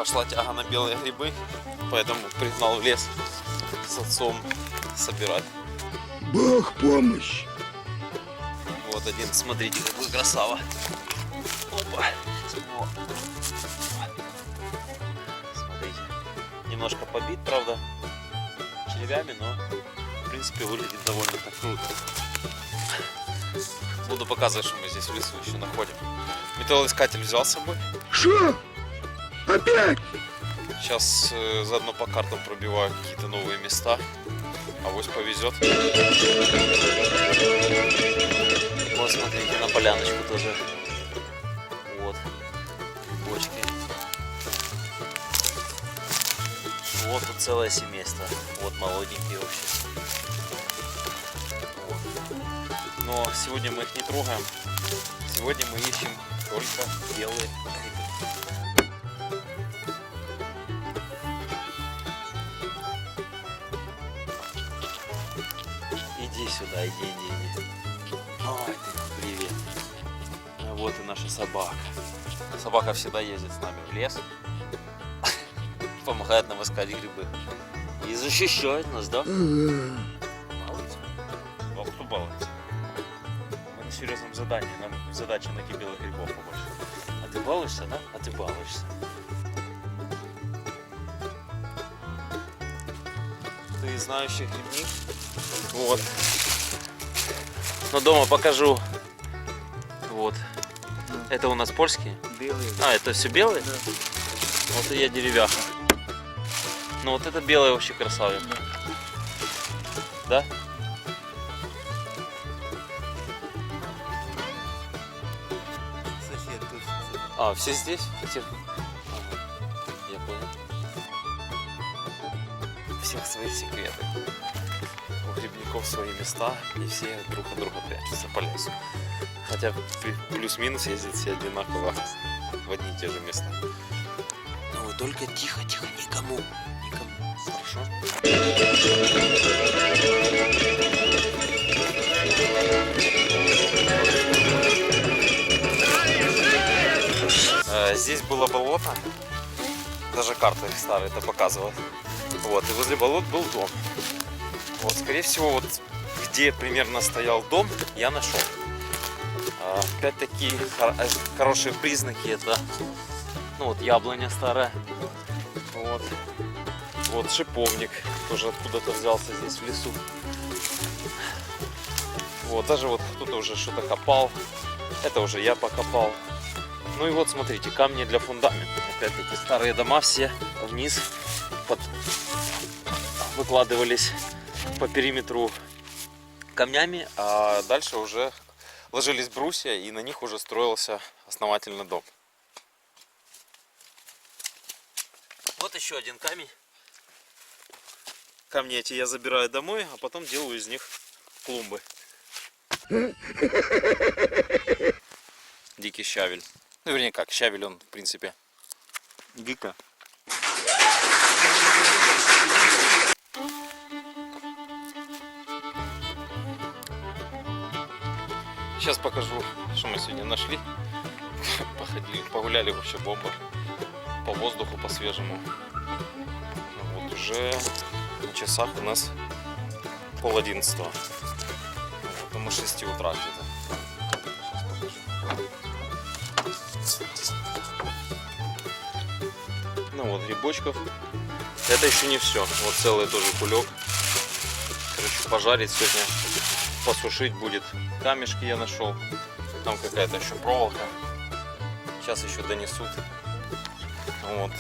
Пошла тяга на белые грибы, поэтому пригнал в лес с отцом собирать. Бог помощь! Вот один, смотрите, какой красава. Опа. О. Смотрите, немножко побит, правда, червями, но в принципе выглядит довольно так круто. Буду показывать, что мы здесь в лесу еще находим. Металлоискатель взял с собой. Шо? Опять? Сейчас заодно по картам пробиваю какие-то новые места. Авось повезет. Вот смотрите, на поляночку тоже. Вот. Бочки. Вот тут целое семейство. Вот молоденькие вообще. Вот. Но сегодня мы их не трогаем. Сегодня мы ищем только белые грибы. Иди сюда, иди. Ой, ты, привет. А вот и наша собака. Собака всегда ездит с нами в лес. Помогает нам искать грибы. И защищает нас, да? Балуется? А кто балуется? Мы на серьезном задании. Нам задача найти белых грибов побольше. А ты балуешься, да? А ты балуешься. Ты знающий грибник? Вот. Но дома покажу. Вот. Это у нас польские? Белые. А, это все белые? Да. Вот и я деревяха. Ну вот это белая вообще красавица. Да? Сосед тут. А, все здесь? Все? Ага. Я понял. У всех свои секреты. У грибников свои места, и все друг от друга прячутся по лесу. Хотя плюс-минус ездят все одинаково в одни и те же места. Но вы только тихо, никому. Хорошо? Здесь было болото. Даже карта их старая это показывает. Вот, и возле болот был дом. Вот, скорее всего, вот где примерно стоял дом, я нашел. Опять-таки хорошие признаки это, ну вот яблоня старая, вот шиповник тоже откуда-то взялся здесь в лесу. Вот даже вот кто-то уже что-то копал, это уже я покопал. Ну и вот смотрите, камни для фундамента. Опять-таки старые дома все вниз выкладывались по периметру камнями, а дальше уже ложились брусья, и на них уже строился основательно дом. Вот еще один камень. Камни эти я забираю домой, а потом делаю из них клумбы. Дикий щавель. Ну, вернее как, щавель он, в принципе, Гика. Сейчас покажу, что мы сегодня нашли. Походили, погуляли, вообще бомба. По воздуху, по свежему. Вот уже на часах у нас 10:30. Вот, мы 6 утра где-то. Ну вот грибочков. Это еще не все. Вот целый тоже кулек. Короче, пожарить сегодня, посушить будет. Камешки я нашел. Там какая-то еще проволока. Сейчас еще донесут. Вот.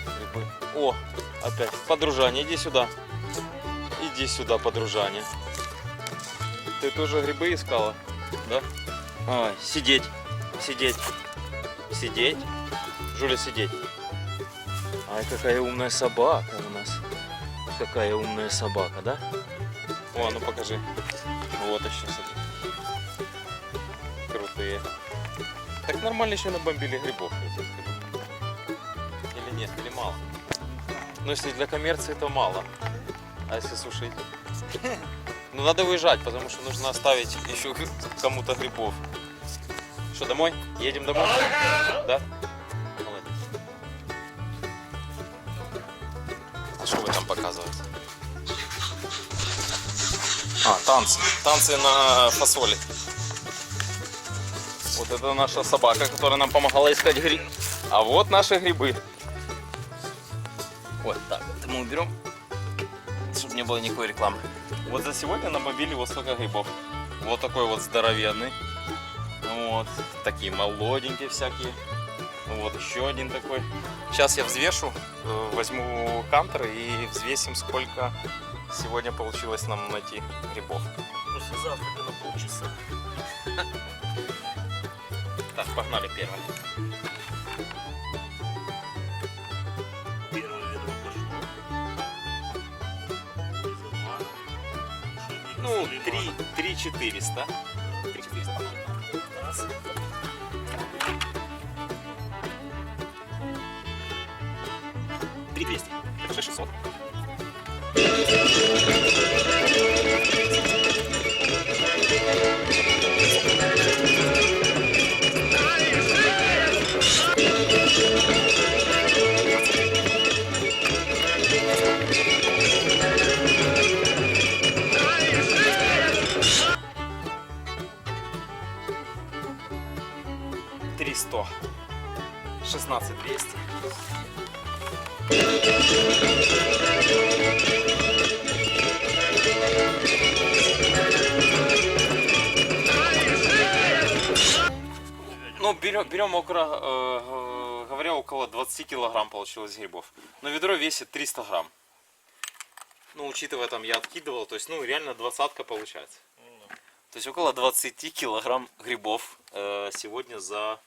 Грибы. О, опять подружание. Иди сюда. Иди сюда, подружание. Ты тоже грибы искала? Да? Ой, сидеть. Сидеть. Сидеть. Жуля, сидеть. Ай, какая умная собака у нас. Какая умная собака, да? О, ну покажи. Вот еще, смотри. Крутые. Так нормально еще набомбили грибов, я тебе скажу. Или нет, или мало? Ну, если для коммерции, то мало. А если сушить? Ну, надо уезжать, потому что нужно оставить еще кому-то грибов. Что, домой? Едем домой? Да? Молодец. оказывается. Танцы. Танцы на фасоли. Вот это наша собака, которая нам помогала искать гриб. А вот наши грибы. Вот так, это мы уберем, чтобы не было никакой рекламы. Вот за сегодня набобили вот столько грибов. Вот такой вот здоровенный. Вот. Такие молоденькие всякие. Вот еще один такой. Сейчас я взвешу, возьму кантер и взвесим, сколько сегодня получилось нам найти грибов. Послезавтра на полчаса. Так, погнали первое. Первое ведро пошло. Ну, 3 400. 3 400. Раз. 3 200. Это 6 600. Сто 16 200. Ну, берем около, говоря, около 20 килограмм получилось грибов. Но ведро весит 300 грамм. Ну, учитывая, там я откидывал, то есть, ну, реально 20-ка получается. То есть около 20 килограмм грибов сегодня за,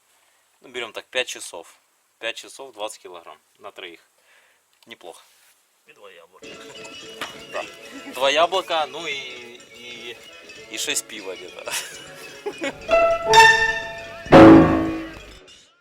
ну, берем так, 5 часов. 5 часов 20 килограмм на троих. Неплохо. И 2 яблока. Да. 2 яблока, ну и 6 пива где-то.